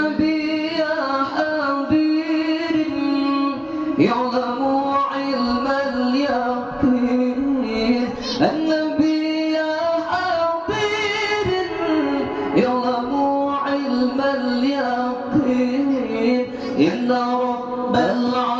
النبي يا حاضر يعلم علم اليقين النبي يا حاضر يعلم علم اليقين إن رب العالمين